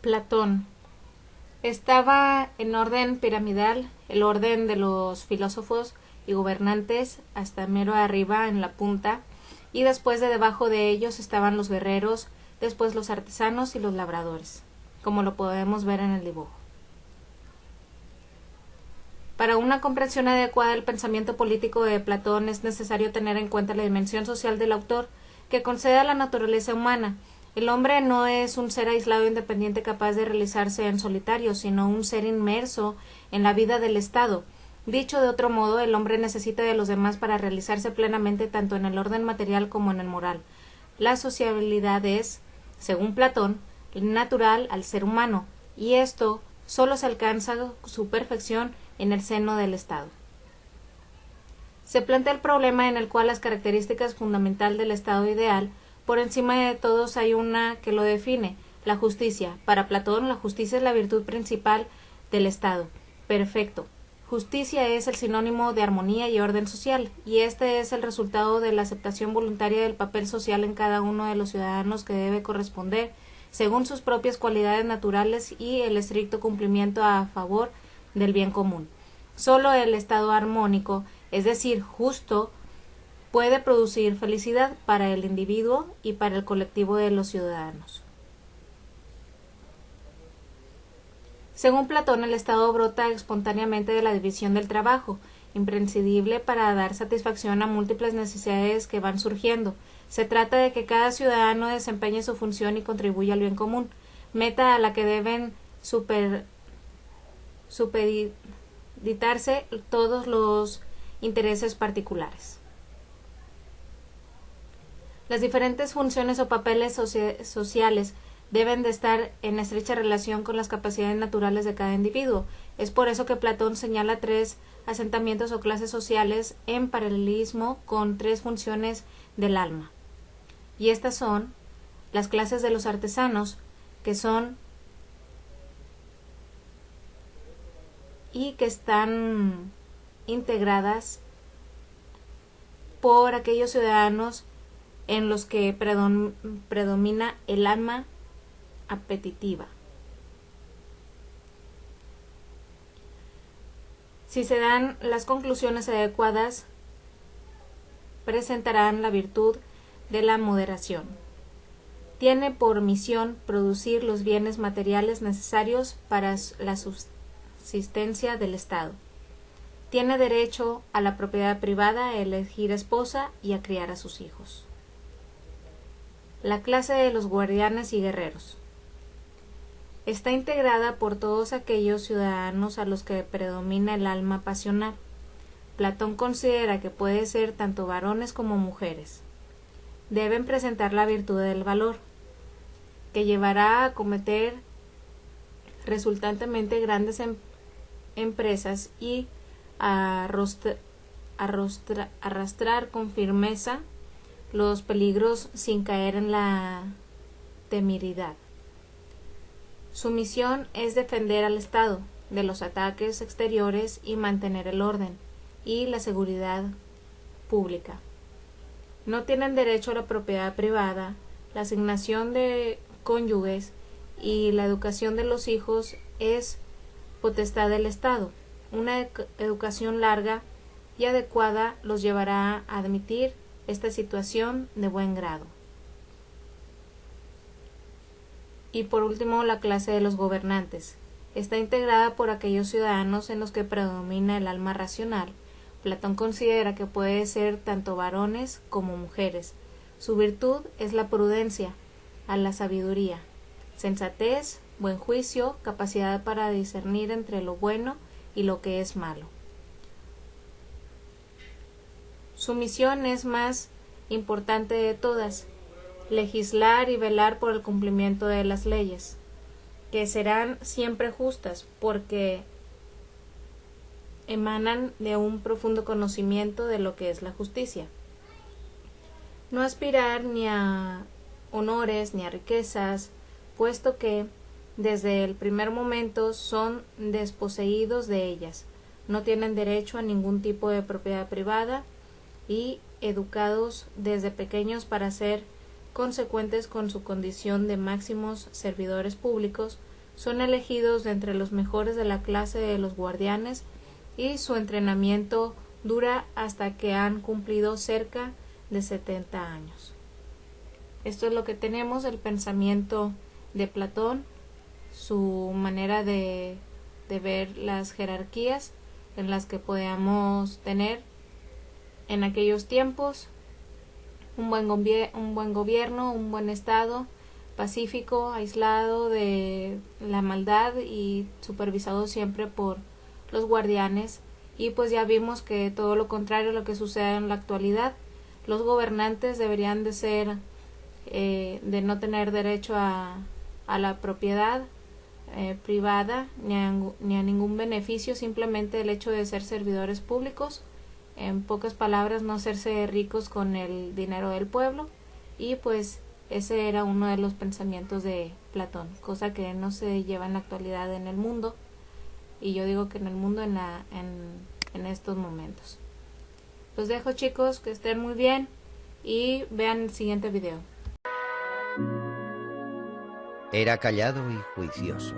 Platón. Estaba en orden piramidal, el orden de los filósofos y gobernantes hasta mero arriba en la punta, y después de debajo de ellos estaban los guerreros, después los artesanos y los labradores, como lo podemos ver en el dibujo. Para una comprensión adecuada del pensamiento político de Platón es necesario tener en cuenta la dimensión social del autor, que concede a la naturaleza humana. El hombre no es un ser aislado e independiente capaz de realizarse en solitario, sino un ser inmerso en la vida del Estado. Dicho de otro modo, el hombre necesita de los demás para realizarse plenamente tanto en el orden material como en el moral. La sociabilidad es, según Platón, natural al ser humano, y esto solo se alcanza su perfección en el seno del Estado. Se plantea el problema en el cual las características fundamentales del Estado ideal, por encima de todos hay una que lo define, la justicia. Para Platón, la justicia es la virtud principal del Estado. Perfecto. Justicia es el sinónimo de armonía y orden social, y este es el resultado de la aceptación voluntaria del papel social en cada uno de los ciudadanos que debe corresponder, según sus propias cualidades naturales y el estricto cumplimiento a favor del bien común. Solo el estado armónico, es decir, justo, puede producir felicidad para el individuo y para el colectivo de los ciudadanos. Según Platón, el Estado brota espontáneamente de la división del trabajo, imprescindible para dar satisfacción a múltiples necesidades que van surgiendo. Se trata de que cada ciudadano desempeñe su función y contribuya al bien común, meta a la que deben supeditarse todos los intereses particulares. Las diferentes funciones o papeles sociales deben de estar en estrecha relación con las capacidades naturales de cada individuo. Es por eso que Platón señala 3 asentamientos o clases sociales en paralelismo con 3 funciones del alma. Y estas son las clases de los artesanos, que son y que están integradas por aquellos ciudadanos en los que predomina el alma apetitiva. Si se dan las conclusiones adecuadas, presentarán la virtud de la moderación. Tiene por misión producir los bienes materiales necesarios para la subsistencia del Estado. Tiene derecho a la propiedad privada, a elegir esposa y a criar a sus hijos. La clase de los guardianes y guerreros. Está integrada por todos aquellos ciudadanos a los que predomina el alma pasional. Platón considera que puede ser tanto varones como mujeres. Deben presentar la virtud del valor, que llevará a cometer resultantemente grandes empresas y a arrastrar con firmeza los peligros sin caer en la temeridad. Su misión es defender al Estado de los ataques exteriores y mantener el orden y la seguridad pública. No tienen derecho a la propiedad privada, la asignación de cónyuges y la educación de los hijos es potestad del Estado. Una educación larga y adecuada los llevará a admitir esta situación de buen grado. Y por último, la clase de los gobernantes. Está integrada por aquellos ciudadanos en los que predomina el alma racional. Platón considera que puede ser tanto varones como mujeres. Su virtud es la prudencia, a la sabiduría, sensatez, buen juicio, capacidad para discernir entre lo bueno y lo que es malo. Su misión es más importante de todas, legislar y velar por el cumplimiento de las leyes, que serán siempre justas, porque emanan de un profundo conocimiento de lo que es la justicia. No aspirar ni a honores ni a riquezas, puesto que desde el primer momento son desposeídos de ellas, no tienen derecho a ningún tipo de propiedad privada y educados desde pequeños para ser consecuentes con su condición de máximos servidores públicos, son elegidos de entre los mejores de la clase de los guardianes y su entrenamiento dura hasta que han cumplido cerca de 70 años. Esto es lo que tenemos, el pensamiento de Platón, su manera de ver las jerarquías en las que podíamos tener en aquellos tiempos un buen gobierno, un buen estado pacífico, aislado de la maldad y supervisado siempre por los guardianes. Y pues ya vimos que todo lo contrario a lo que sucede en la actualidad, los gobernantes deberían de ser de no tener derecho a la propiedad privada ni a ningún beneficio, simplemente el hecho de ser servidores públicos, en pocas palabras no hacerse ricos con el dinero del pueblo. Y pues ese era uno de los pensamientos de Platón, cosa que no se lleva en la actualidad en el mundo, y yo digo que en el mundo en estos momentos. Los dejo, chicos, que estén muy bien y vean el siguiente video. Era callado y juicioso,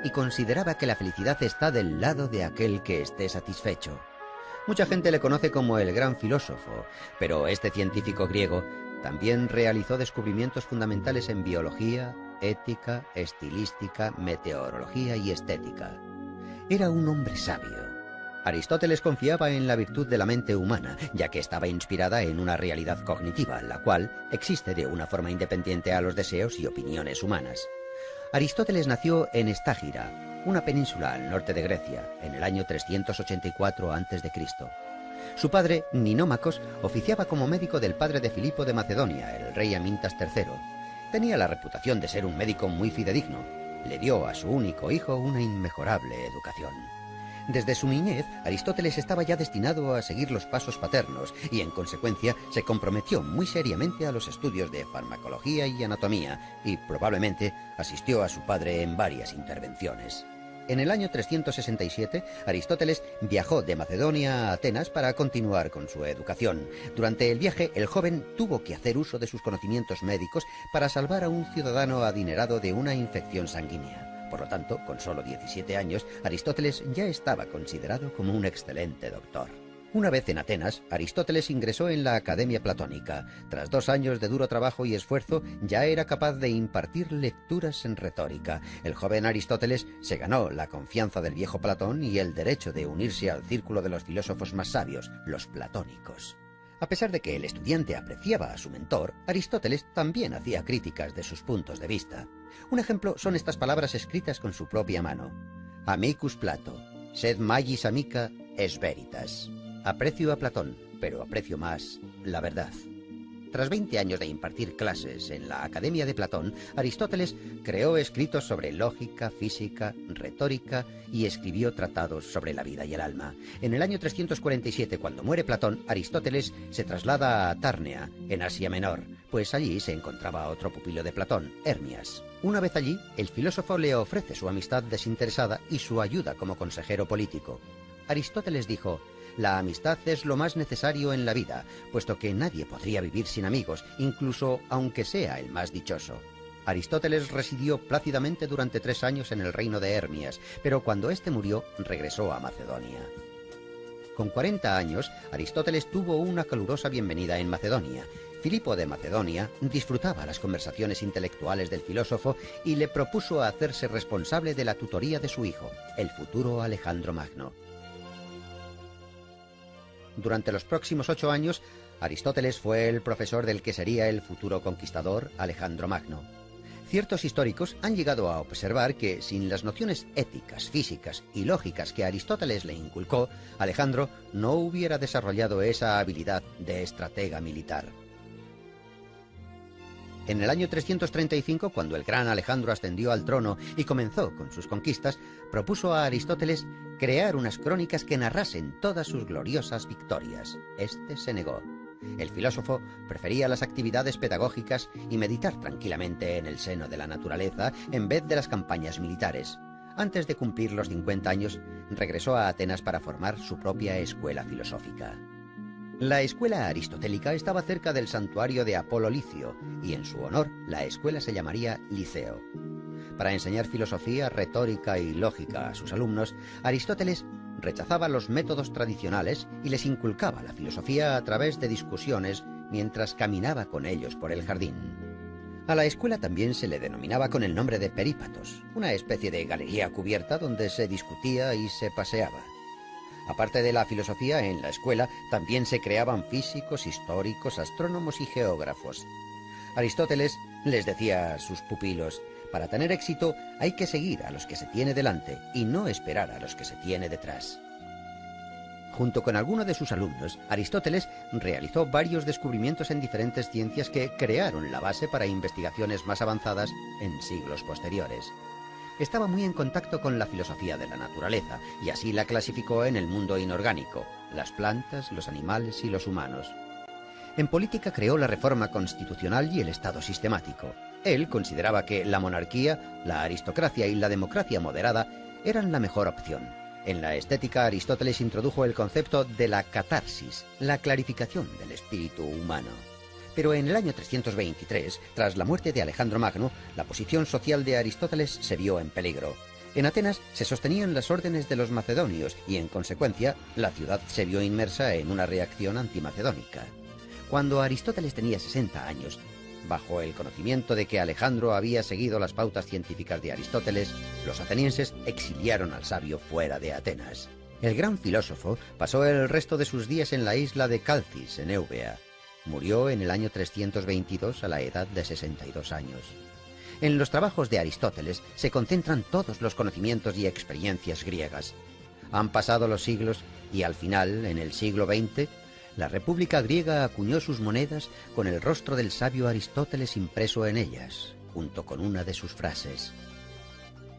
y consideraba que la felicidad está del lado de aquel que esté satisfecho. Mucha gente le conoce como el gran filósofo, pero este científico griego también realizó descubrimientos fundamentales en biología, ética, estilística, meteorología y estética. Era un hombre sabio. Aristóteles confiaba en la virtud de la mente humana, ya que estaba inspirada en una realidad cognitiva, la cual existe de una forma independiente a los deseos y opiniones humanas. Aristóteles nació en Estágira, una península al norte de Grecia, en el año 384 a.C. Su padre, Ninómacos, oficiaba como médico del padre de Filipo de Macedonia, el rey Amintas III. Tenía la reputación de ser un médico muy fidedigno. Le dio a su único hijo una inmejorable educación. Desde su niñez, Aristóteles estaba ya destinado a seguir los pasos paternos y, en consecuencia, se comprometió muy seriamente a los estudios de farmacología y anatomía y, probablemente, asistió a su padre en varias intervenciones. En el año 367, Aristóteles viajó de Macedonia a Atenas para continuar con su educación. Durante el viaje, el joven tuvo que hacer uso de sus conocimientos médicos para salvar a un ciudadano adinerado de una infección sanguínea. Por lo tanto, con solo 17 años, Aristóteles ya estaba considerado como un excelente doctor. Una vez en Atenas, Aristóteles ingresó en la Academia Platónica. Tras 2 años de duro trabajo y esfuerzo, ya era capaz de impartir lecturas en retórica. El joven Aristóteles se ganó la confianza del viejo Platón y el derecho de unirse al círculo de los filósofos más sabios, los platónicos. A pesar de que el estudiante apreciaba a su mentor, Aristóteles también hacía críticas de sus puntos de vista. Un ejemplo son estas palabras escritas con su propia mano. Amicus Plato, sed magis amica es veritas. Aprecio a Platón, pero aprecio más la verdad. Tras 20 años de impartir clases en la Academia de Platón, Aristóteles creó escritos sobre lógica, física, retórica y escribió tratados sobre la vida y el alma. En el año 347, cuando muere Platón, Aristóteles se traslada a Tárnea, en Asia Menor, pues allí se encontraba otro pupilo de Platón, Hermias. Una vez allí, el filósofo le ofrece su amistad desinteresada y su ayuda como consejero político. Aristóteles dijo: la amistad es lo más necesario en la vida, puesto que nadie podría vivir sin amigos, incluso aunque sea el más dichoso. Aristóteles residió plácidamente durante 3 años en el reino de Hermias, pero cuando éste murió, regresó a Macedonia. Con 40 años, Aristóteles tuvo una calurosa bienvenida en Macedonia. Filipo de Macedonia disfrutaba las conversaciones intelectuales del filósofo y le propuso hacerse responsable de la tutoría de su hijo, el futuro Alejandro Magno. Durante los próximos 8 años, Aristóteles fue el profesor del que sería el futuro conquistador Alejandro Magno. Ciertos históricos han llegado a observar que, sin las nociones éticas, físicas y lógicas que Aristóteles le inculcó, Alejandro no hubiera desarrollado esa habilidad de estratega militar. En el año 335, cuando el gran Alejandro ascendió al trono y comenzó con sus conquistas, propuso a Aristóteles crear unas crónicas que narrasen todas sus gloriosas victorias. Este se negó. El filósofo prefería las actividades pedagógicas y meditar tranquilamente en el seno de la naturaleza en vez de las campañas militares. Antes de cumplir los 50 años, regresó a Atenas para formar su propia escuela filosófica. La escuela aristotélica estaba cerca del santuario de Apolo Licio, y en su honor la escuela se llamaría Liceo. Para enseñar filosofía, retórica y lógica a sus alumnos, Aristóteles rechazaba los métodos tradicionales y les inculcaba la filosofía a través de discusiones mientras caminaba con ellos por el jardín. A la escuela también se le denominaba con el nombre de Perípatos, una especie de galería cubierta donde se discutía y se paseaba. Aparte de la filosofía, en la escuela también se creaban físicos, históricos, astrónomos y geógrafos. Aristóteles les decía a sus pupilos: para tener éxito hay que seguir a los que se tiene delante y no esperar a los que se tiene detrás. Junto con algunos de sus alumnos, Aristóteles realizó varios descubrimientos en diferentes ciencias que crearon la base para investigaciones más avanzadas en siglos posteriores. Estaba muy en contacto con la filosofía de la naturaleza y así la clasificó en el mundo inorgánico, las plantas, los animales y los humanos. En política creó la reforma constitucional y el Estado sistemático. Él consideraba que la monarquía, la aristocracia y la democracia moderada eran la mejor opción. En la estética, Aristóteles introdujo el concepto de la catarsis, la clarificación del espíritu humano. Pero en el año 323, tras la muerte de Alejandro Magno, la posición social de Aristóteles se vio en peligro. En Atenas se sostenían las órdenes de los macedonios y, en consecuencia, la ciudad se vio inmersa en una reacción antimacedónica. Cuando Aristóteles tenía 60 años, bajo el conocimiento de que Alejandro había seguido las pautas científicas de Aristóteles, los atenienses exiliaron al sabio fuera de Atenas. El gran filósofo pasó el resto de sus días en la isla de Calcis, en Eubea. Murió en el año 322 a la edad de 62 años. En los trabajos de Aristóteles se concentran todos los conocimientos y experiencias griegas. Han pasado los siglos y al final, en el siglo XX, la República griega acuñó sus monedas con el rostro del sabio Aristóteles impreso en ellas, junto con una de sus frases: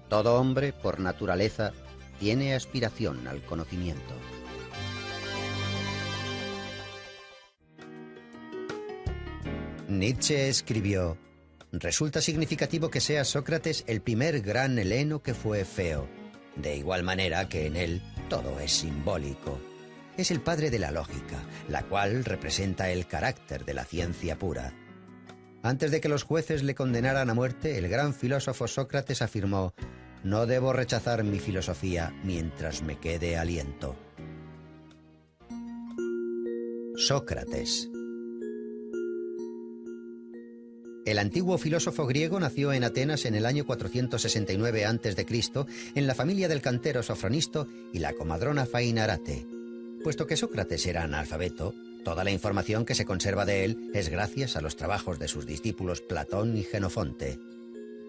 todo hombre, por naturaleza, tiene aspiración al conocimiento. Nietzsche escribió: resulta significativo que sea Sócrates el primer gran heleno que fue feo, de igual manera que en él todo es simbólico. Es el padre de la lógica, la cual representa el carácter de la ciencia pura. Antes de que los jueces le condenaran a muerte, el gran filósofo Sócrates afirmó: no debo rechazar mi filosofía mientras me quede aliento. Sócrates. El antiguo filósofo griego nació en Atenas en el año 469 a.C., en la familia del cantero Sofronisto y la comadrona Fainarate. Puesto que Sócrates era analfabeto, toda la información que se conserva de él es gracias a los trabajos de sus discípulos Platón y Jenofonte.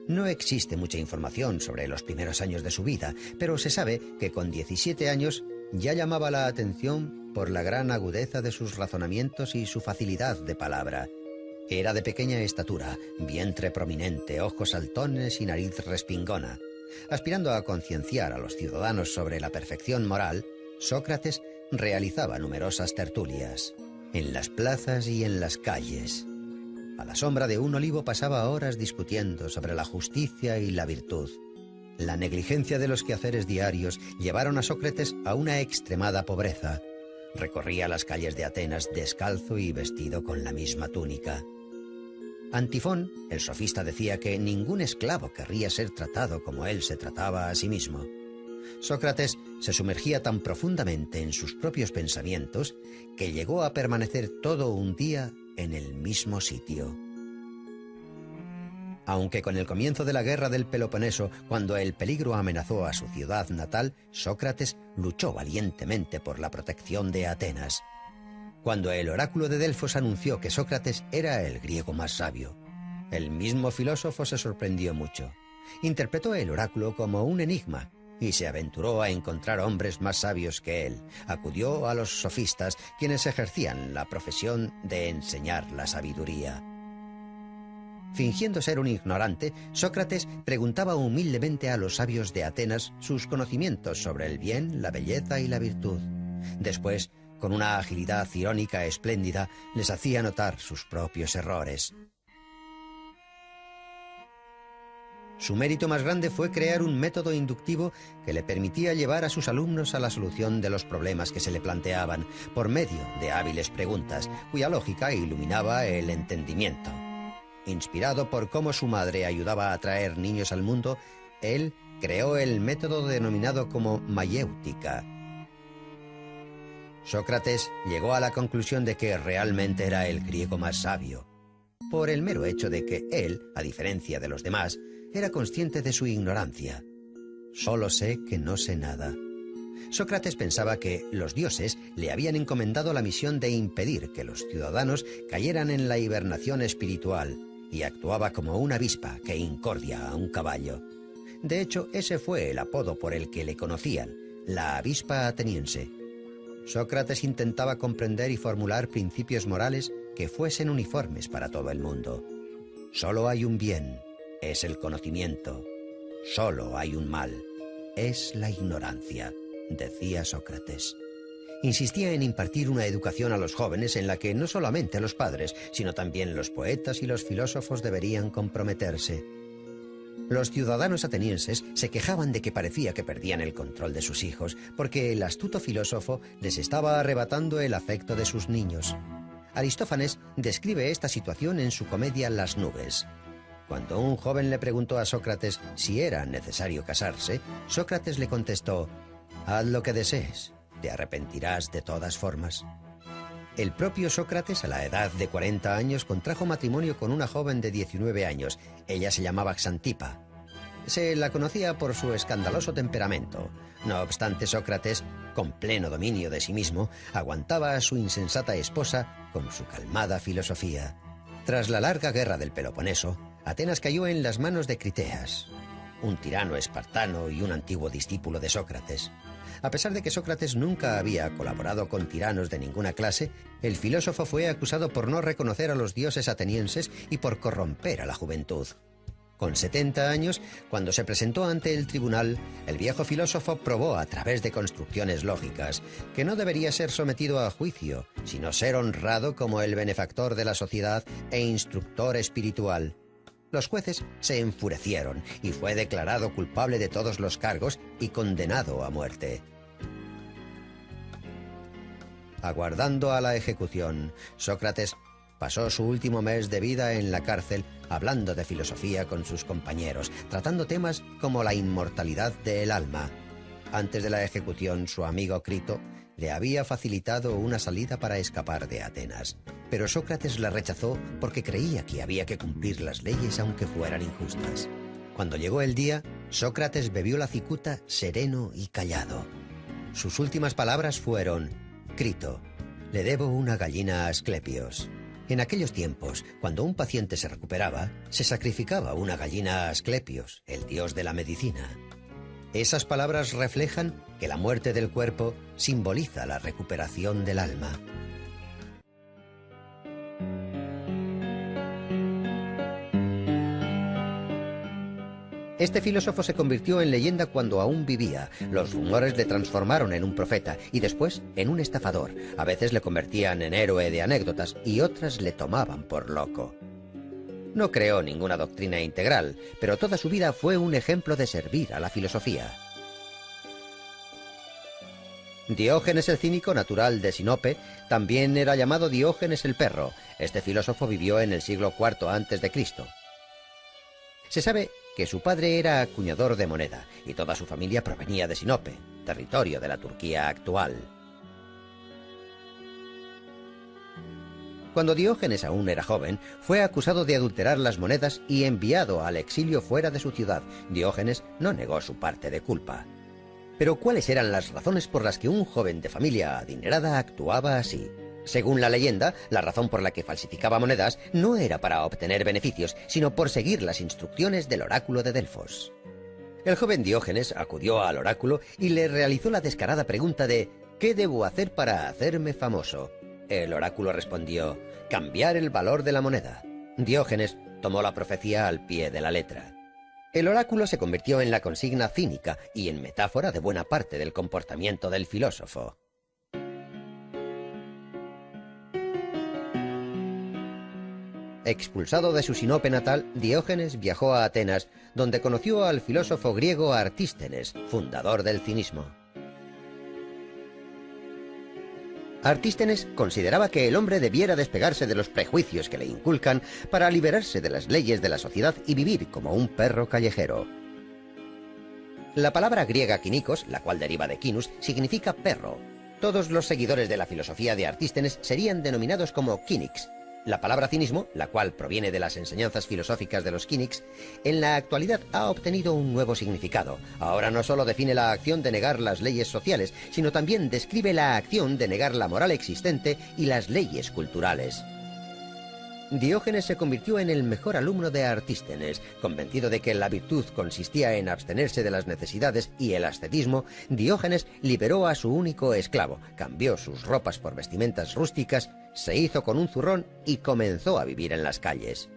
No existe mucha información sobre los primeros años de su vida, pero se sabe que con 17 años ya llamaba la atención por la gran agudeza de sus razonamientos y su facilidad de palabra. Era de pequeña estatura, vientre prominente, ojos saltones y nariz respingona. Aspirando a concienciar a los ciudadanos sobre la perfección moral, Sócrates realizaba numerosas tertulias, en las plazas y en las calles. A la sombra de un olivo pasaba horas discutiendo sobre la justicia y la virtud. La negligencia de los quehaceres diarios llevaron a Sócrates a una extremada pobreza. Recorría las calles de Atenas descalzo y vestido con la misma túnica. Antifón, el sofista, decía que ningún esclavo querría ser tratado como él se trataba a sí mismo. Sócrates se sumergía tan profundamente en sus propios pensamientos que llegó a permanecer todo un día en el mismo sitio. Aunque con el comienzo de la guerra del Peloponeso, cuando el peligro amenazó a su ciudad natal, Sócrates luchó valientemente por la protección de Atenas. Cuando el oráculo de Delfos anunció que Sócrates era el griego más sabio, el mismo filósofo se sorprendió mucho. Interpretó el oráculo como un enigma y se aventuró a encontrar hombres más sabios que él. Acudió a los sofistas, quienes ejercían la profesión de enseñar la sabiduría. Fingiendo ser un ignorante, Sócrates preguntaba humildemente a los sabios de Atenas sus conocimientos sobre el bien, la belleza y la virtud. Después, con una agilidad irónica espléndida, les hacía notar sus propios errores. Su mérito más grande fue crear un método inductivo que le permitía llevar a sus alumnos a la solución de los problemas que se le planteaban, por medio de hábiles preguntas, cuya lógica iluminaba el entendimiento. Inspirado por cómo su madre ayudaba a traer niños al mundo, él creó el método denominado como mayéutica. Sócrates llegó a la conclusión de que realmente era el griego más sabio, por el mero hecho de que él, a diferencia de los demás, era consciente de su ignorancia. Solo sé que no sé nada. Sócrates pensaba que los dioses le habían encomendado la misión de impedir que los ciudadanos cayeran en la hibernación espiritual, y actuaba como una avispa que incordia a un caballo. De hecho, ese fue el apodo por el que le conocían, la avispa ateniense. Sócrates intentaba comprender y formular principios morales que fuesen uniformes para todo el mundo. Solo hay un bien, es el conocimiento. Solo hay un mal, es la ignorancia, decía Sócrates. Insistía en impartir una educación a los jóvenes en la que no solamente los padres, sino también los poetas y los filósofos deberían comprometerse. Los ciudadanos atenienses se quejaban de que parecía que perdían el control de sus hijos, porque el astuto filósofo les estaba arrebatando el afecto de sus niños. Aristófanes describe esta situación en su comedia Las nubes. Cuando un joven le preguntó a Sócrates si era necesario casarse, Sócrates le contestó: «Haz lo que desees, te arrepentirás de todas formas». El propio Sócrates, a la edad de 40 años, contrajo matrimonio con una joven de 19 años. Ella se llamaba Xantipa. Se la conocía por su escandaloso temperamento. No obstante, Sócrates, con pleno dominio de sí mismo, aguantaba a su insensata esposa con su calmada filosofía. Tras la larga guerra del Peloponeso, Atenas cayó en las manos de Criteas, un tirano espartano y un antiguo discípulo de Sócrates. A pesar de que Sócrates nunca había colaborado con tiranos de ninguna clase, el filósofo fue acusado por no reconocer a los dioses atenienses y por corromper a la juventud. Con 70 años, cuando se presentó ante el tribunal, el viejo filósofo probó a través de construcciones lógicas que no debería ser sometido a juicio, sino ser honrado como el benefactor de la sociedad e instructor espiritual. Los jueces se enfurecieron y fue declarado culpable de todos los cargos y condenado a muerte. Aguardando a la ejecución, Sócrates pasó su último mes de vida en la cárcel hablando de filosofía con sus compañeros, tratando temas como la inmortalidad del alma. Antes de la ejecución, su amigo Crito le había facilitado una salida para escapar de Atenas, pero Sócrates la rechazó porque creía que había que cumplir las leyes aunque fueran injustas. Cuando llegó el día, Sócrates bebió la cicuta sereno y callado. Sus últimas palabras fueron: «Crito, le debo una gallina a Asclepios». En aquellos tiempos, cuando un paciente se recuperaba, se sacrificaba una gallina a Asclepios, el dios de la medicina. Esas palabras reflejan que la muerte del cuerpo simboliza la recuperación del alma. Este filósofo se convirtió en leyenda cuando aún vivía. Los rumores le transformaron en un profeta y después en un estafador. A veces le convertían en héroe de anécdotas y otras le tomaban por loco. No creó ninguna doctrina integral, pero toda su vida fue un ejemplo de servir a la filosofía. Diógenes el cínico, natural de Sinope, también era llamado Diógenes el perro. Este filósofo vivió en el siglo IV a.C. Se sabe que su padre era acuñador de moneda y toda su familia provenía de Sinope, territorio de la Turquía actual. Cuando Diógenes aún era joven, fue acusado de adulterar las monedas y enviado al exilio fuera de su ciudad. Diógenes no negó su parte de culpa. Pero ¿cuáles eran las razones por las que un joven de familia adinerada actuaba así? Según la leyenda, la razón por la que falsificaba monedas no era para obtener beneficios, sino por seguir las instrucciones del oráculo de Delfos. El joven Diógenes acudió al oráculo y le realizó la descarada pregunta de ¿qué debo hacer para hacerme famoso? El oráculo respondió: cambiar el valor de la moneda. Diógenes tomó la profecía al pie de la letra. El oráculo se convirtió en la consigna cínica y en metáfora de buena parte del comportamiento del filósofo. Expulsado de su Sinope natal, Diógenes viajó a Atenas, donde conoció al filósofo griego Artístenes, fundador del cinismo. Artístenes consideraba que el hombre debiera despegarse de los prejuicios que le inculcan para liberarse de las leyes de la sociedad y vivir como un perro callejero. La palabra griega kinikos, la cual deriva de kinus, significa perro. Todos los seguidores de la filosofía de Artístenes serían denominados como kínics. La palabra cinismo, la cual proviene de las enseñanzas filosóficas de los kínics, en la actualidad ha obtenido un nuevo significado. Ahora no solo define la acción de negar las leyes sociales, sino también describe la acción de negar la moral existente y las leyes culturales. Diógenes se convirtió en el mejor alumno de Artístenes. Convencido de que la virtud consistía en abstenerse de las necesidades y el ascetismo, Diógenes liberó a su único esclavo, cambió sus ropas por vestimentas rústicas, se hizo con un zurrón y comenzó a vivir en las calles.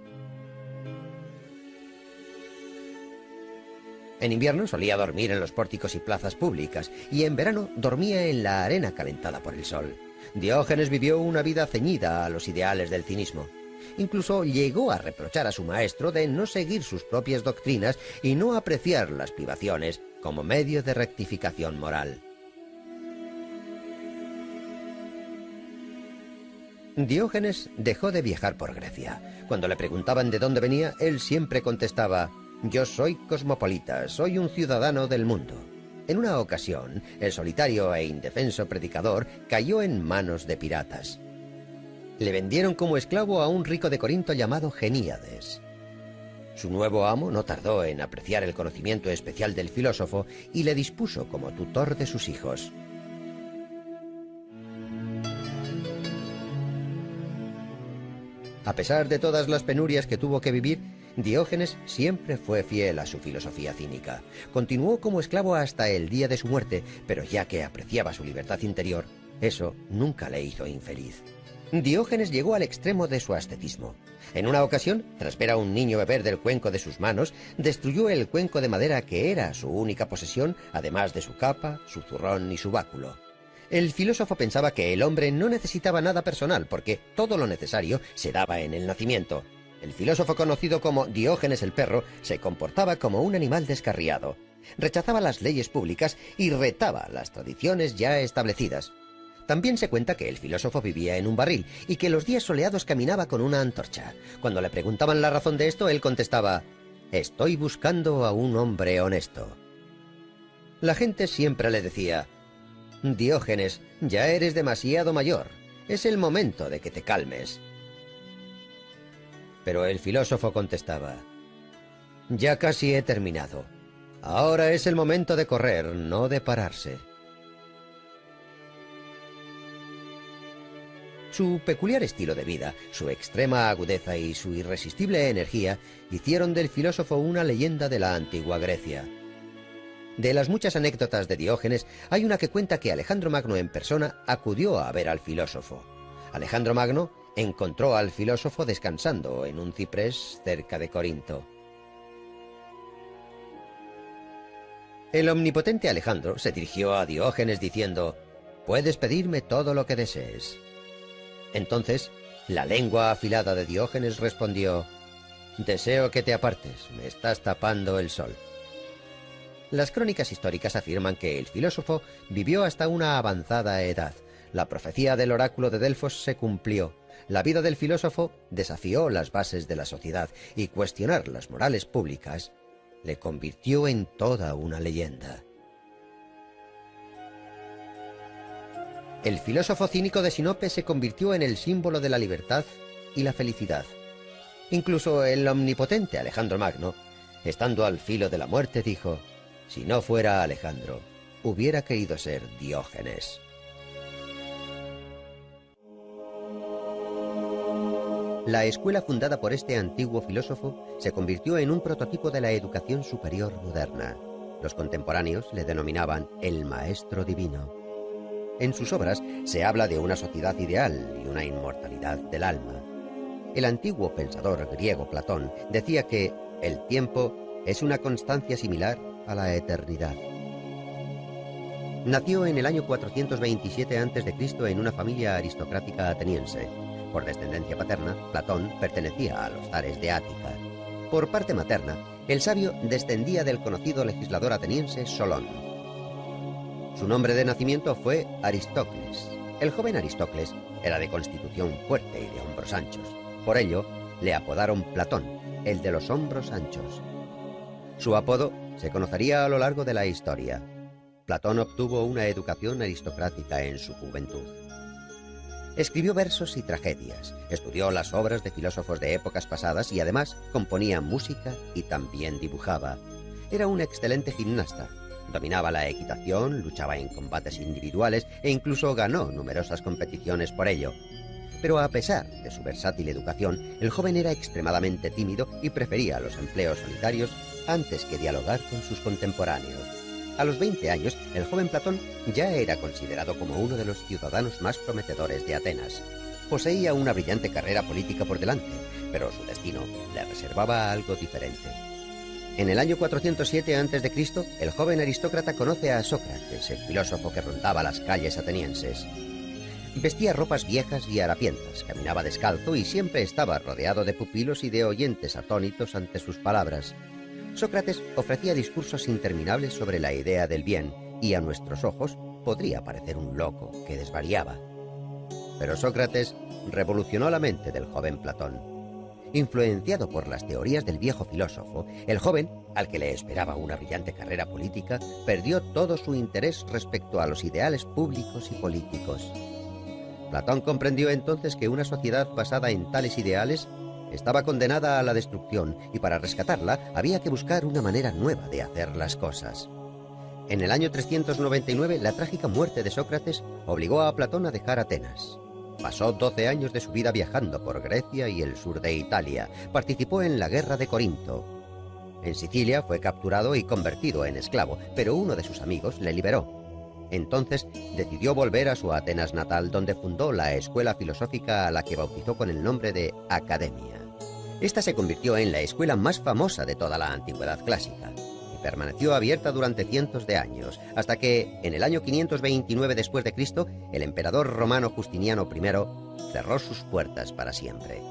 En invierno solía dormir en los pórticos y plazas públicas, y en verano dormía en la arena calentada por el sol. Diógenes vivió una vida ceñida a los ideales del cinismo. Incluso llegó a reprochar a su maestro de no seguir sus propias doctrinas y no apreciar las privaciones como medio de rectificación moral. Diógenes dejó de viajar por Grecia. Cuando le preguntaban de dónde venía, él siempre contestaba: «Yo soy cosmopolita, soy un ciudadano del mundo». En una ocasión, el solitario e indefenso predicador cayó en manos de piratas. Le vendieron como esclavo a un rico de Corinto llamado Geníades. Su nuevo amo no tardó en apreciar el conocimiento especial del filósofo y le dispuso como tutor de sus hijos. A pesar de todas las penurias que tuvo que vivir, Diógenes siempre fue fiel a su filosofía cínica. Continuó como esclavo hasta el día de su muerte, pero ya que apreciaba su libertad interior, eso nunca le hizo infeliz. Diógenes llegó al extremo de su ascetismo. En una ocasión, tras ver a un niño beber del cuenco de sus manos, destruyó el cuenco de madera que era su única posesión, además de su capa, su zurrón y su báculo. El filósofo pensaba que el hombre no necesitaba nada personal porque todo lo necesario se daba en el nacimiento. El filósofo conocido como Diógenes el perro se comportaba como un animal descarriado. Rechazaba las leyes públicas y retaba las tradiciones ya establecidas. También se cuenta que el filósofo vivía en un barril y que los días soleados caminaba con una antorcha. Cuando le preguntaban la razón de esto, él contestaba: «Estoy buscando a un hombre honesto». La gente siempre le decía: «Diógenes, ya eres demasiado mayor. Es el momento de que te calmes». Pero el filósofo contestaba: «Ya casi he terminado. Ahora es el momento de correr, no de pararse». Su peculiar estilo de vida, su extrema agudeza y su irresistible energía hicieron del filósofo una leyenda de la antigua Grecia. De las muchas anécdotas de Diógenes, hay una que cuenta que Alejandro Magno en persona acudió a ver al filósofo. Alejandro Magno encontró al filósofo descansando en un ciprés cerca de Corinto. El omnipotente Alejandro se dirigió a Diógenes diciendo: «Puedes pedirme todo lo que desees». Entonces, la lengua afilada de Diógenes respondió: «Deseo que te apartes, me estás tapando el sol». Las crónicas históricas afirman que el filósofo vivió hasta una avanzada edad. La profecía del oráculo de Delfos se cumplió. La vida del filósofo desafió las bases de la sociedad y cuestionar las morales públicas le convirtió en toda una leyenda. El filósofo cínico de Sinope se convirtió en el símbolo de la libertad y la felicidad. Incluso el omnipotente Alejandro Magno, estando al filo de la muerte, dijo: «Si no fuera Alejandro, hubiera querido ser Diógenes». La escuela fundada por este antiguo filósofo se convirtió en un prototipo de la educación superior moderna. Los contemporáneos le denominaban el Maestro Divino. En sus obras se habla de una sociedad ideal y una inmortalidad del alma. El antiguo pensador griego Platón decía que el tiempo es una constancia similar a la eternidad. Nació en el año 427 a.C. en una familia aristocrática ateniense. Por descendencia paterna, Platón pertenecía a los zares de Ática. Por parte materna, el sabio descendía del conocido legislador ateniense Solón. Su nombre de nacimiento fue Aristócles. El joven Aristócles era de constitución fuerte y de hombros anchos. Por ello, le apodaron Platón, el de los hombros anchos. Su apodo se conocería a lo largo de la historia. Platón obtuvo una educación aristocrática en su juventud. Escribió versos y tragedias, estudió las obras de filósofos de épocas pasadas y además componía música y también dibujaba. Era un excelente gimnasta, dominaba la equitación, luchaba en combates individuales e incluso ganó numerosas competiciones por ello. Pero a pesar de su versátil educación, el joven era extremadamente tímido y prefería los empleos solitarios antes que dialogar con sus contemporáneos. A los 20 años, el joven Platón ya era considerado como uno de los ciudadanos más prometedores de Atenas. Poseía una brillante carrera política por delante, pero su destino le reservaba algo diferente. En el año 407 a.C., el joven aristócrata conoce a Sócrates, el filósofo que rondaba las calles atenienses. Vestía ropas viejas y harapientas, caminaba descalzo y siempre estaba rodeado de pupilos y de oyentes atónitos ante sus palabras. Sócrates ofrecía discursos interminables sobre la idea del bien y a nuestros ojos podría parecer un loco que desvariaba. Pero Sócrates revolucionó la mente del joven Platón. Influenciado por las teorías del viejo filósofo, el joven, al que le esperaba una brillante carrera política, perdió todo su interés respecto a los ideales públicos y políticos. Platón comprendió entonces que una sociedad basada en tales ideales estaba condenada a la destrucción y para rescatarla había que buscar una manera nueva de hacer las cosas. En el año 399, la trágica muerte de Sócrates obligó a Platón a dejar Atenas. Pasó 12 años de su vida viajando por Grecia y el sur de Italia. Participó en la guerra de Corinto. En Sicilia fue capturado y convertido en esclavo, pero uno de sus amigos le liberó. Entonces decidió volver a su Atenas natal, donde fundó la escuela filosófica a la que bautizó con el nombre de Academia. Esta se convirtió en la escuela más famosa de toda la antigüedad clásica y permaneció abierta durante cientos de años, hasta que, en el año 529 después de Cristo, el emperador romano Justiniano I cerró sus puertas para siempre.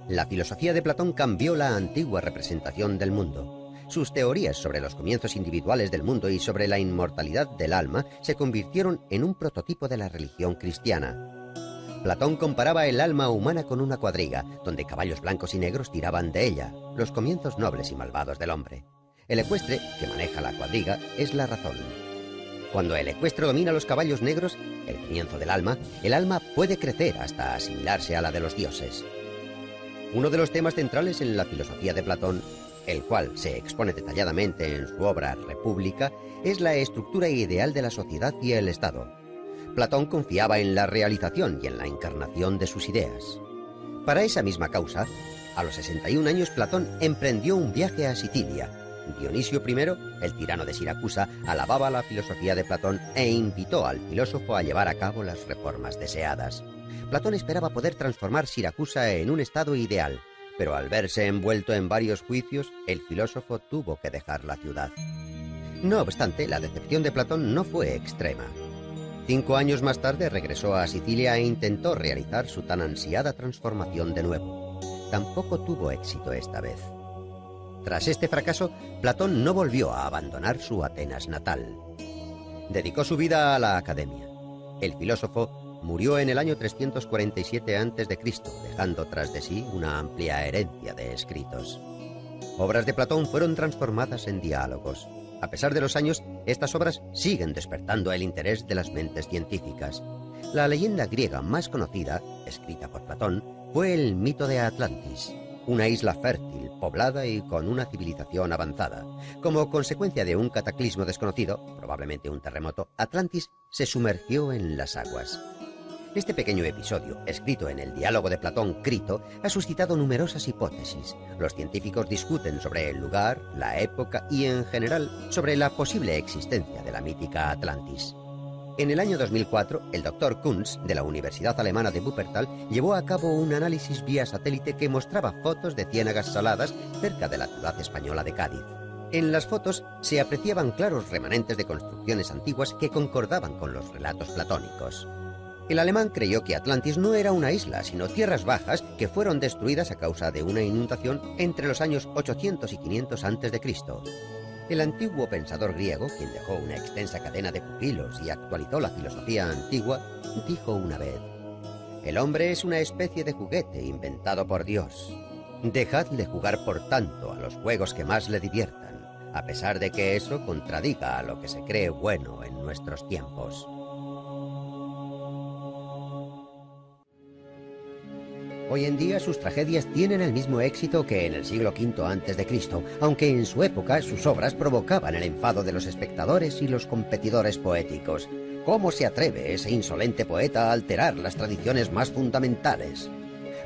La filosofía de Platón cambió la antigua representación del mundo. Sus teorías sobre los comienzos individuales del mundo y sobre la inmortalidad del alma se convirtieron en un prototipo de la religión cristiana. Platón comparaba el alma humana con una cuadriga, donde caballos blancos y negros tiraban de ella, los comienzos nobles y malvados del hombre. El ecuestre, que maneja la cuadriga, es la razón. Cuando el ecuestre domina los caballos negros, el comienzo del alma, el alma puede crecer hasta asimilarse a la de los dioses. Uno de los temas centrales en la filosofía de Platón, el cual se expone detalladamente en su obra República, es la estructura ideal de la sociedad y el Estado. Platón confiaba en la realización y en la encarnación de sus ideas. Para esa misma causa, a los 61 años Platón emprendió un viaje a Sicilia. Dionisio I, el tirano de Siracusa, alababa la filosofía de Platón e invitó al filósofo a llevar a cabo las reformas deseadas. Platón esperaba poder transformar Siracusa en un estado ideal, pero al verse envuelto en varios juicios, el filósofo tuvo que dejar la ciudad. No obstante, la decepción de Platón no fue extrema. 5 años más tarde regresó a Sicilia e intentó realizar su tan ansiada transformación de nuevo. Tampoco tuvo éxito esta vez. Tras este fracaso, Platón no volvió a abandonar su Atenas natal. Dedicó su vida a la academia. El filósofo murió en el año 347 a.C., dejando tras de sí una amplia herencia de escritos. Obras de Platón fueron transformadas en diálogos. A pesar de los años, estas obras siguen despertando el interés de las mentes científicas. La leyenda griega más conocida, escrita por Platón, fue el mito de Atlantis, una isla fértil, poblada y con una civilización avanzada. Como consecuencia de un cataclismo desconocido, probablemente un terremoto, Atlantis se sumergió en las aguas. Este pequeño episodio, escrito en el diálogo de Platón Crito, ha suscitado numerosas hipótesis. Los científicos discuten sobre el lugar, la época y, en general, sobre la posible existencia de la mítica Atlantis. En el año 2004, el Dr. Kunz, de la Universidad Alemana de Wuppertal, llevó a cabo un análisis vía satélite que mostraba fotos de ciénagas saladas cerca de la ciudad española de Cádiz. En las fotos se apreciaban claros remanentes de construcciones antiguas que concordaban con los relatos platónicos. El alemán creyó que Atlantis no era una isla, sino tierras bajas que fueron destruidas a causa de una inundación entre los años 800 y 500 a.C. El antiguo pensador griego, quien dejó una extensa cadena de pupilos y actualizó la filosofía antigua, dijo una vez: «El hombre es una especie de juguete inventado por Dios. Dejadle jugar por tanto a los juegos que más le diviertan, a pesar de que eso contradiga a lo que se cree bueno en nuestros tiempos». Hoy en día sus tragedias tienen el mismo éxito que en el siglo V a.C., aunque en su época sus obras provocaban el enfado de los espectadores y los competidores poéticos. ¿Cómo se atreve ese insolente poeta a alterar las tradiciones más fundamentales?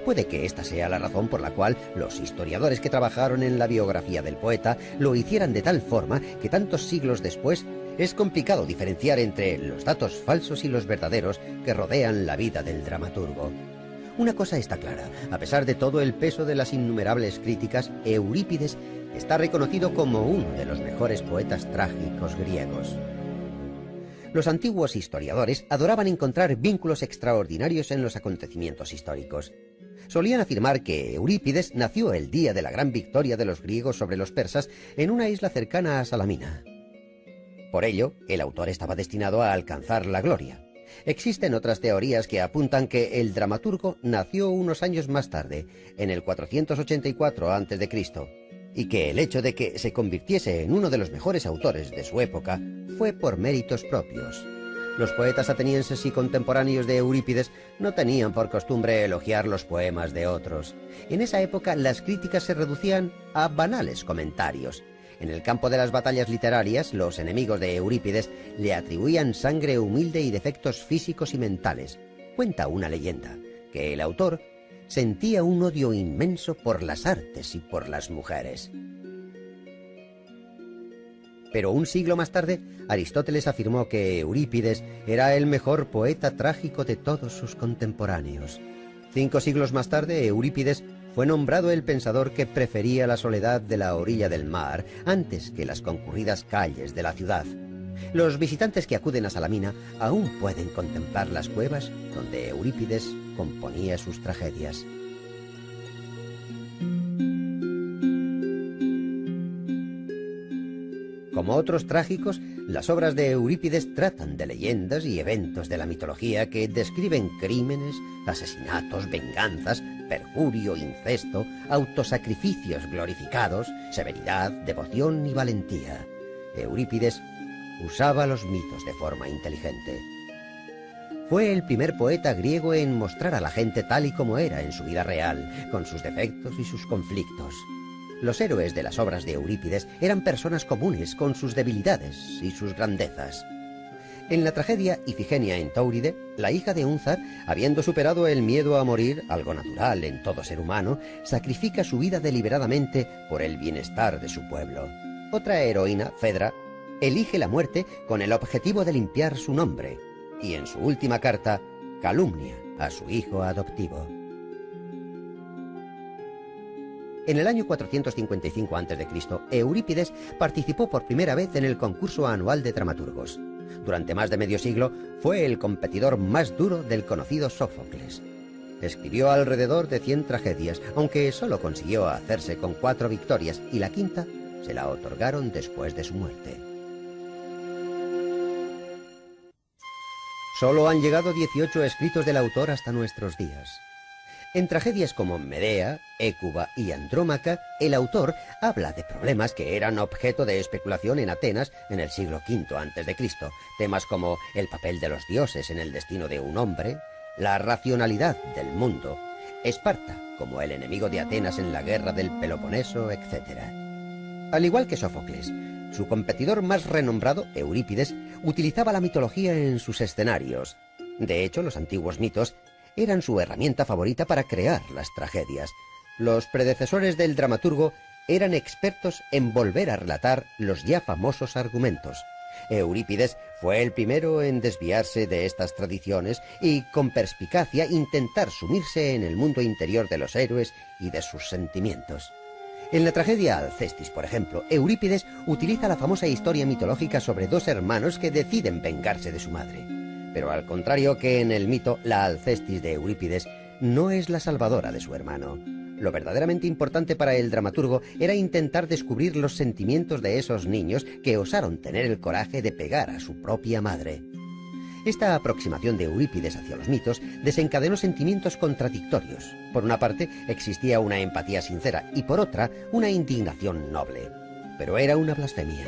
Puede que esta sea la razón por la cual los historiadores que trabajaron en la biografía del poeta lo hicieran de tal forma que tantos siglos después es complicado diferenciar entre los datos falsos y los verdaderos que rodean la vida del dramaturgo. Una cosa está clara: a pesar de todo el peso de las innumerables críticas, Eurípides está reconocido como uno de los mejores poetas trágicos griegos. Los antiguos historiadores adoraban encontrar vínculos extraordinarios en los acontecimientos históricos. Solían afirmar que Eurípides nació el día de la gran victoria de los griegos sobre los persas en una isla cercana a Salamina. Por ello, el autor estaba destinado a alcanzar la gloria. Existen otras teorías que apuntan que el dramaturgo nació unos años más tarde, en el 484 a.C., y que el hecho de que se convirtiese en uno de los mejores autores de su época fue por méritos propios. Los poetas atenienses y contemporáneos de Eurípides no tenían por costumbre elogiar los poemas de otros. En esa época las críticas se reducían a banales comentarios. En el campo de las batallas literarias, los enemigos de Eurípides le atribuían sangre humilde y defectos físicos y mentales. Cuenta una leyenda que el autor sentía un odio inmenso por las artes y por las mujeres. Pero un siglo más tarde, Aristóteles afirmó que Eurípides era el mejor poeta trágico de todos sus contemporáneos. 5 siglos más tarde, Eurípides fue nombrado el pensador que prefería la soledad de la orilla del mar antes que las concurridas calles de la ciudad. Los visitantes que acuden a Salamina aún pueden contemplar las cuevas donde Eurípides componía sus tragedias. Como otros trágicos, las obras de Eurípides tratan de leyendas y eventos de la mitología que describen crímenes, asesinatos, venganzas, perjurio, incesto, autosacrificios glorificados, severidad, devoción y valentía. Eurípides usaba los mitos de forma inteligente. Fue el primer poeta griego en mostrar a la gente tal y como era en su vida real, con sus defectos y sus conflictos. Los héroes de las obras de Eurípides eran personas comunes con sus debilidades y sus grandezas. En la tragedia Ifigenia en Táuride, la hija de Únzar, habiendo superado el miedo a morir, algo natural en todo ser humano, sacrifica su vida deliberadamente por el bienestar de su pueblo. Otra heroína, Fedra, elige la muerte con el objetivo de limpiar su nombre, y en su última carta calumnia a su hijo adoptivo. En el año 455 a.C., Eurípides participó por primera vez en el concurso anual de dramaturgos. Durante más de medio siglo fue el competidor más duro del conocido Sófocles. Escribió alrededor de 100 tragedias, aunque solo consiguió hacerse con 4 victorias y la quinta se la otorgaron después de su muerte. Solo han llegado 18 escritos del autor hasta nuestros días. En tragedias como Medea, Hécuba y Andrómaca, el autor habla de problemas que eran objeto de especulación en Atenas en el siglo V a.C., temas como el papel de los dioses en el destino de un hombre, la racionalidad del mundo, Esparta como el enemigo de Atenas en la guerra del Peloponeso, etc. Al igual que Sófocles, su competidor más renombrado, Eurípides, utilizaba la mitología en sus escenarios. De hecho, los antiguos mitos eran su herramienta favorita para crear las tragedias. Los predecesores del dramaturgo eran expertos en volver a relatar los ya famosos argumentos. Eurípides fue el primero en desviarse de estas tradiciones y, con perspicacia, intentar sumirse en el mundo interior de los héroes y de sus sentimientos. En la tragedia Alcestis, por ejemplo, Eurípides utiliza la famosa historia mitológica sobre dos hermanos que deciden vengarse de su madre. Pero al contrario que en el mito, la Alcestis de Eurípides no es la salvadora de su hermano. Lo verdaderamente importante para el dramaturgo era intentar descubrir los sentimientos de esos niños que osaron tener el coraje de pegar a su propia madre. Esta aproximación de Eurípides hacia los mitos desencadenó sentimientos contradictorios. Por una parte, existía una empatía sincera y por otra, una indignación noble. Pero era una blasfemia.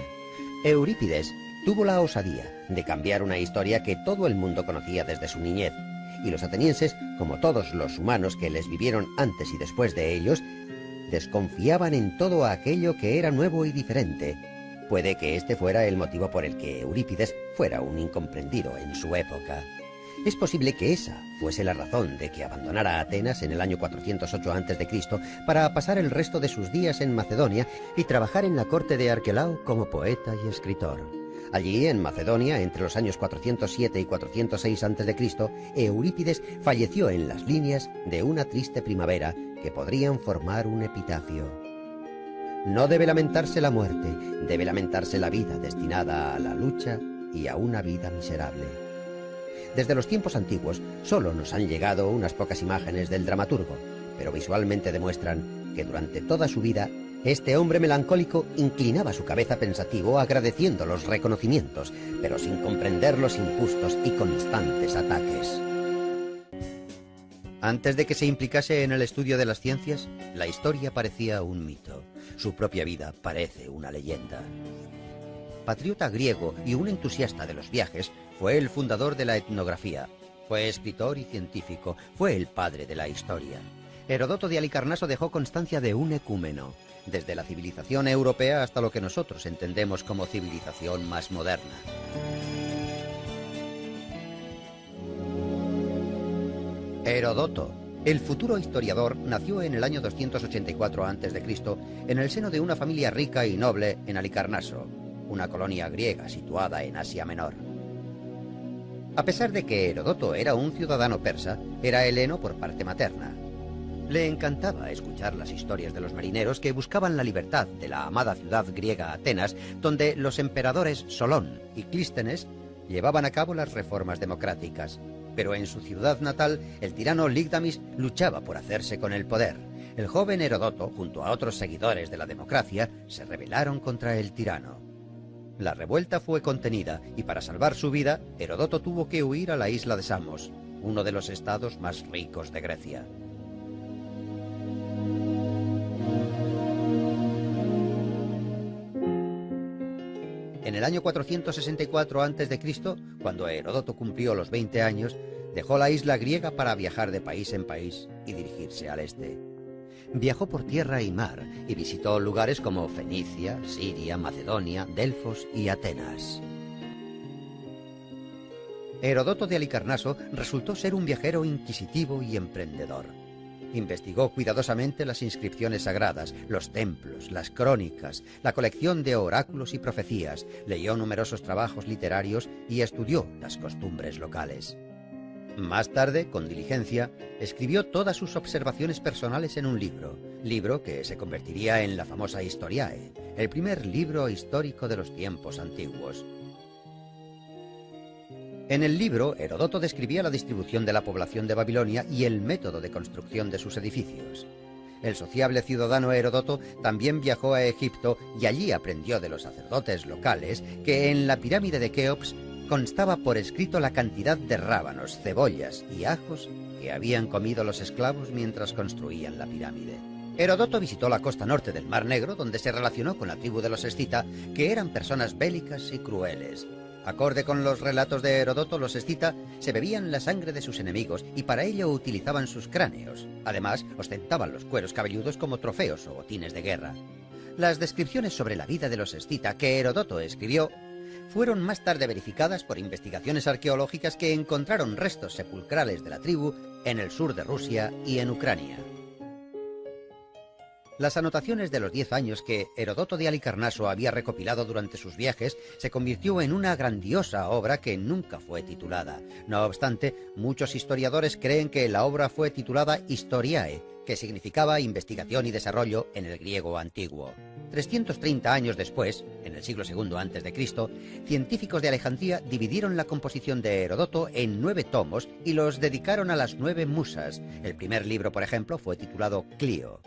Eurípides tuvo la osadía de cambiar una historia que todo el mundo conocía desde su niñez, y los atenienses, como todos los humanos que les vivieron antes y después de ellos, desconfiaban en todo aquello que era nuevo y diferente. Puede que este fuera el motivo por el que Eurípides fuera un incomprendido en su época. Es posible que esa fuese la razón de que abandonara Atenas en el año 408 a.C. para pasar el resto de sus días en Macedonia y trabajar en la corte de Arquelao como poeta y escritor. Allí, en Macedonia, entre los años 407 y 406 a.C., Eurípides falleció en las líneas de una triste primavera que podrían formar un epitafio. No debe lamentarse la muerte, debe lamentarse la vida destinada a la lucha y a una vida miserable. Desde los tiempos antiguos solo nos han llegado unas pocas imágenes del dramaturgo, pero visualmente demuestran que durante toda su vida este hombre melancólico inclinaba su cabeza pensativo agradeciendo los reconocimientos, pero sin comprender los injustos y constantes ataques. Antes de que se implicase en el estudio de las ciencias, la historia parecía un mito. Su propia vida parece una leyenda. Patriota griego y un entusiasta de los viajes, fue el fundador de la etnografía. Fue escritor y científico, fue el padre de la historia. Heródoto de Halicarnaso dejó constancia de un ecúmeno, desde la civilización europea hasta lo que nosotros entendemos como civilización más moderna. Heródoto, el futuro historiador, nació en el año 284 a.C. en el seno de una familia rica y noble en Halicarnaso, una colonia griega situada en Asia Menor. A pesar de que Heródoto era un ciudadano persa, era heleno por parte materna. Le encantaba escuchar las historias de los marineros que buscaban la libertad de la amada ciudad griega Atenas, donde los emperadores Solón y Clístenes llevaban a cabo las reformas democráticas. Pero en su ciudad natal, el tirano Ligdamis luchaba por hacerse con el poder. El joven Heródoto, junto a otros seguidores de la democracia, se rebelaron contra el tirano. La revuelta fue contenida y para salvar su vida, Heródoto tuvo que huir a la isla de Samos, uno de los estados más ricos de Grecia. En el año 464 a.C., cuando Heródoto cumplió los 20 años, dejó la isla griega para viajar de país en país y dirigirse al este. Viajó por tierra y mar y visitó lugares como Fenicia, Siria, Macedonia, Delfos y Atenas. Heródoto de Halicarnaso resultó ser un viajero inquisitivo y emprendedor. Investigó cuidadosamente las inscripciones sagradas, los templos, las crónicas, la colección de oráculos y profecías, leyó numerosos trabajos literarios y estudió las costumbres locales. Más tarde, con diligencia, escribió todas sus observaciones personales en un libro que se convertiría en la famosa Historiae, el primer libro histórico de los tiempos antiguos. En el libro, Heródoto describía la distribución de la población de Babilonia y el método de construcción de sus edificios. El sociable ciudadano Heródoto también viajó a Egipto y allí aprendió de los sacerdotes locales que en la pirámide de Keops constaba por escrito la cantidad de rábanos, cebollas y ajos que habían comido los esclavos mientras construían la pirámide. Heródoto visitó la costa norte del Mar Negro, donde se relacionó con la tribu de los escita, que eran personas bélicas y crueles. Acorde con los relatos de Heródoto, los escita se bebían la sangre de sus enemigos y para ello utilizaban sus cráneos. Además, ostentaban los cueros cabelludos como trofeos o botines de guerra. Las descripciones sobre la vida de los escita que Heródoto escribió fueron más tarde verificadas por investigaciones arqueológicas que encontraron restos sepulcrales de la tribu en el sur de Rusia y en Ucrania. Las anotaciones de los 10 años que Heródoto de Halicarnaso había recopilado durante sus viajes se convirtió en una grandiosa obra que nunca fue titulada. No obstante, muchos historiadores creen que la obra fue titulada Historiae, que significaba investigación y desarrollo en el griego antiguo. 330 años después, en el siglo II a.C., científicos de Alejandría dividieron la composición de Heródoto en 9 tomos y los dedicaron a las 9 musas. El primer libro, por ejemplo, fue titulado Clío.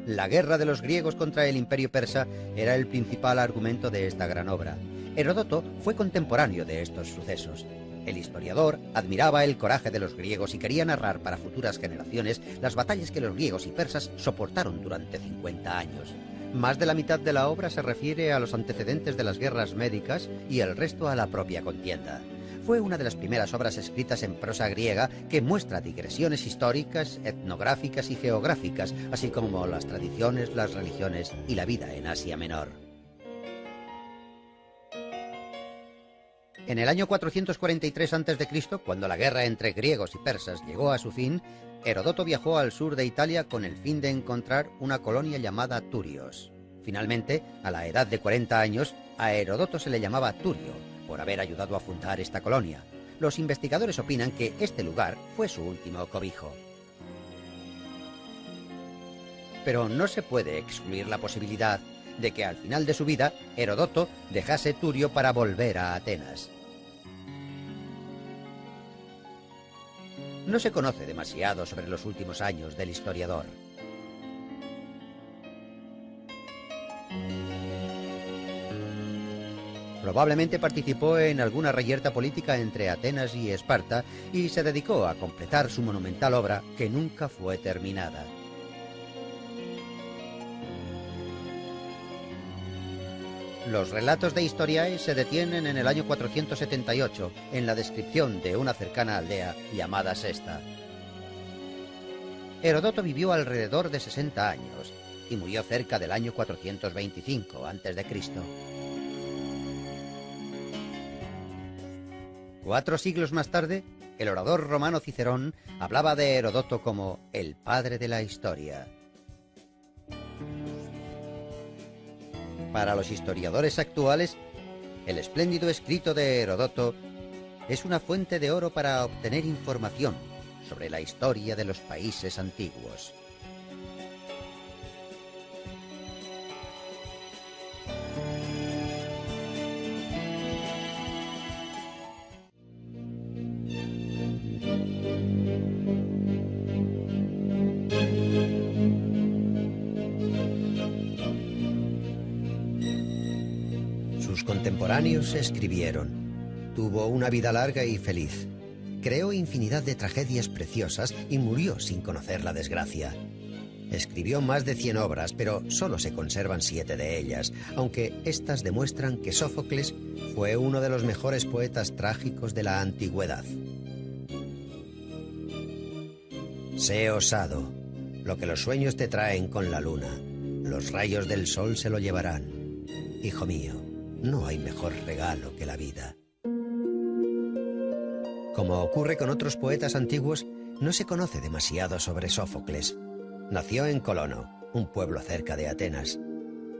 La guerra de los griegos contra el imperio persa era el principal argumento de esta gran obra. Heródoto fue contemporáneo de estos sucesos. El historiador admiraba el coraje de los griegos y quería narrar para futuras generaciones las batallas que los griegos y persas soportaron durante 50 años. Más de la mitad de la obra se refiere a los antecedentes de las guerras médicas y el resto a la propia contienda. Fue una de las primeras obras escritas en prosa griega que muestra digresiones históricas, etnográficas y geográficas, así como las tradiciones, las religiones y la vida en Asia Menor. En el año 443 a.C., cuando la guerra entre griegos y persas llegó a su fin, Heródoto viajó al sur de Italia con el fin de encontrar una colonia llamada Turios. Finalmente, a la edad de 40 años, a Heródoto se le llamaba Turio, por haber ayudado a fundar esta colonia. Los investigadores opinan que este lugar fue su último cobijo. Pero no se puede excluir la posibilidad de que al final de su vida, Heródoto dejase Turio para volver a Atenas. No se conoce demasiado sobre los últimos años del historiador. Probablemente participó en alguna reyerta política entre Atenas y Esparta y se dedicó a completar su monumental obra que nunca fue terminada. Los relatos de Historiae se detienen en el año 478, en la descripción de una cercana aldea llamada Sesta. Heródoto vivió alrededor de 60 años y murió cerca del año 425 a.C. 4 siglos más tarde, el orador romano Cicerón hablaba de Heródoto como el padre de la historia. Para los historiadores actuales, el espléndido escrito de Heródoto es una fuente de oro para obtener información sobre la historia de los países antiguos. Sus contemporáneos escribieron: tuvo una vida larga y feliz. Creó infinidad de tragedias preciosas y murió sin conocer la desgracia. Escribió más de 100 obras, pero solo se conservan 7 de ellas, aunque estas demuestran que Sófocles fue uno de los mejores poetas trágicos de la antigüedad. Sé osado. Lo que los sueños te traen con la luna, los rayos del sol se lo llevarán. Hijo mío, no hay mejor regalo que la vida. Como ocurre con otros poetas antiguos, no se conoce demasiado sobre Sófocles. Nació en Colono, un pueblo cerca de Atenas.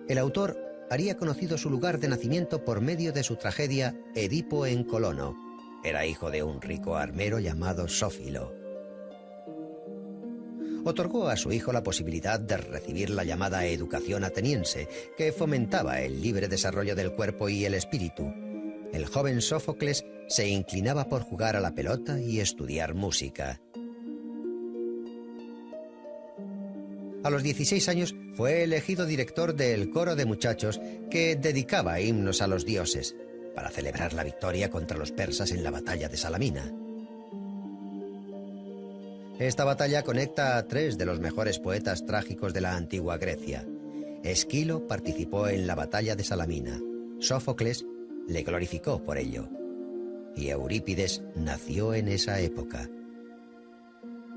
El autor haría conocido su lugar de nacimiento por medio de su tragedia Edipo en Colono. Era hijo de un rico armero llamado Sófilo. Otorgó a su hijo la posibilidad de recibir la llamada educación ateniense, que fomentaba el libre desarrollo del cuerpo y el espíritu. El joven Sófocles se inclinaba por jugar a la pelota y estudiar música. A los 16 años fue elegido director del coro de muchachos que dedicaba himnos a los dioses, para celebrar la victoria contra los persas en la batalla de Salamina. Esta batalla conecta a 3 de los mejores poetas trágicos de la antigua Grecia. Esquilo participó en la batalla de Salamina. Sófocles le glorificó por ello. Y Eurípides nació en esa época.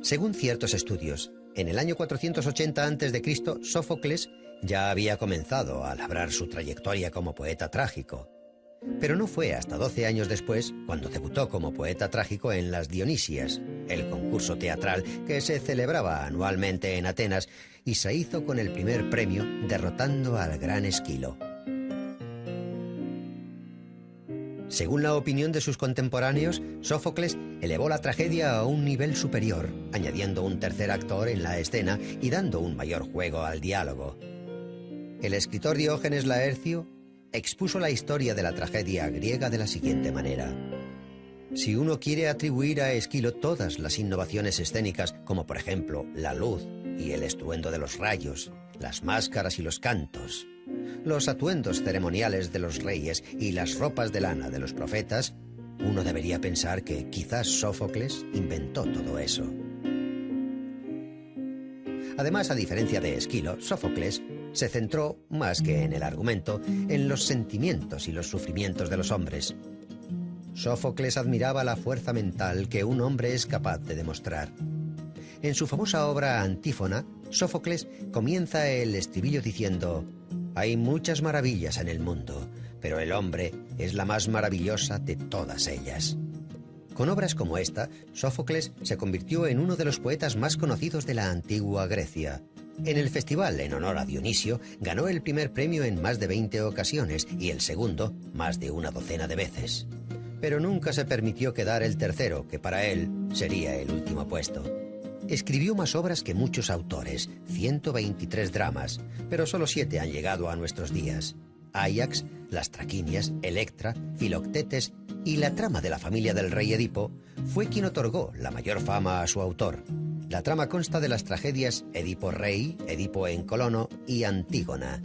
Según ciertos estudios, en el año 480 a.C., Sófocles ya había comenzado a labrar su trayectoria como poeta trágico. Pero no fue hasta 12 años después cuando debutó como poeta trágico en las Dionisias, el concurso teatral que se celebraba anualmente en Atenas y se hizo con el primer premio derrotando al gran Esquilo. Según la opinión de sus contemporáneos, Sófocles elevó la tragedia a un nivel superior, añadiendo un tercer actor en la escena y dando un mayor juego al diálogo. El escritor Diógenes Laercio expuso la historia de la tragedia griega de la siguiente manera. Si uno quiere atribuir a Esquilo todas las innovaciones escénicas, como por ejemplo la luz y el estruendo de los rayos, las máscaras y los cantos, los atuendos ceremoniales de los reyes y las ropas de lana de los profetas, uno debería pensar que quizás Sófocles inventó todo eso. Además, a diferencia de Esquilo, Sófocles se centró, más que en el argumento, en los sentimientos y los sufrimientos de los hombres. Sófocles admiraba la fuerza mental que un hombre es capaz de demostrar. En su famosa obra Antífona, Sófocles comienza el estribillo diciendo: «Hay muchas maravillas en el mundo, pero el hombre es la más maravillosa de todas ellas». Con obras como esta, Sófocles se convirtió en uno de los poetas más conocidos de la antigua Grecia. En el festival en honor a Dionisio ganó el primer premio en más de 20 ocasiones y el segundo más de una docena de veces. Pero nunca se permitió quedar el tercero, que para él sería el último puesto. Escribió más obras que muchos autores, 123 dramas, pero solo 7 han llegado a nuestros días. Áyax, Las Traquinias, Electra, Filoctetes y la trama de la familia del rey Edipo fue quien otorgó la mayor fama a su autor. La trama consta de las tragedias Edipo Rey, Edipo en Colono y Antígona.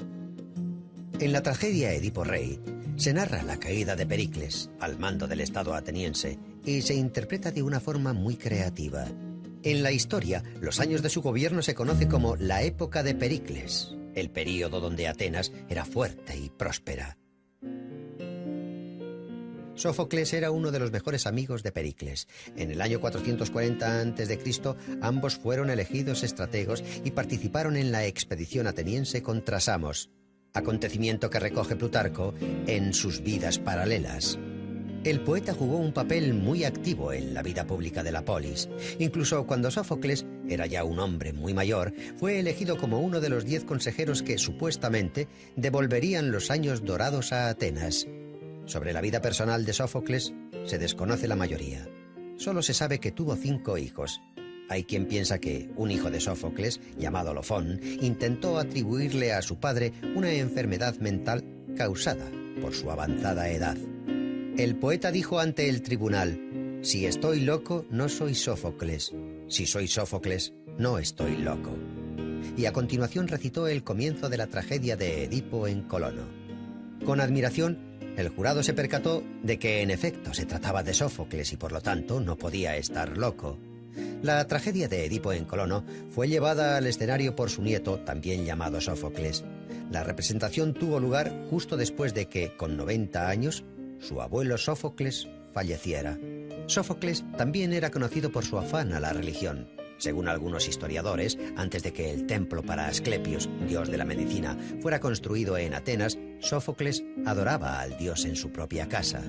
En la tragedia Edipo Rey se narra la caída de Pericles al mando del Estado ateniense y se interpreta de una forma muy creativa. En la historia, los años de su gobierno se conoce como la época de Pericles, el período donde Atenas era fuerte y próspera. Sófocles era uno de los mejores amigos de Pericles. En el año 440 a.C., ambos fueron elegidos estrategos y participaron en la expedición ateniense contra Samos, acontecimiento que recoge Plutarco en Sus vidas paralelas. El poeta jugó un papel muy activo en la vida pública de la polis. Incluso cuando Sófocles era ya un hombre muy mayor, fue elegido como uno de los 10 consejeros que, supuestamente, devolverían los años dorados a Atenas. Sobre la vida personal de Sófocles se desconoce la mayoría. Solo se sabe que tuvo 5 hijos. Hay quien piensa que un hijo de Sófocles, llamado Lofón, intentó atribuirle a su padre una enfermedad mental causada por su avanzada edad. El poeta dijo ante el tribunal: «Si estoy loco, no soy Sófocles. Si soy Sófocles, no estoy loco». Y a continuación recitó el comienzo de la tragedia de Edipo en Colono. Con admiración, el jurado se percató de que en efecto se trataba de Sófocles y por lo tanto no podía estar loco. La tragedia de Edipo en Colono fue llevada al escenario por su nieto, también llamado Sófocles. La representación tuvo lugar justo después de que, con 90 años, su abuelo Sófocles falleciera. Sófocles también era conocido por su afán a la religión. Según algunos historiadores, antes de que el templo para Asclepios, dios de la medicina, fuera construido en Atenas, Sófocles adoraba al dios en su propia casa.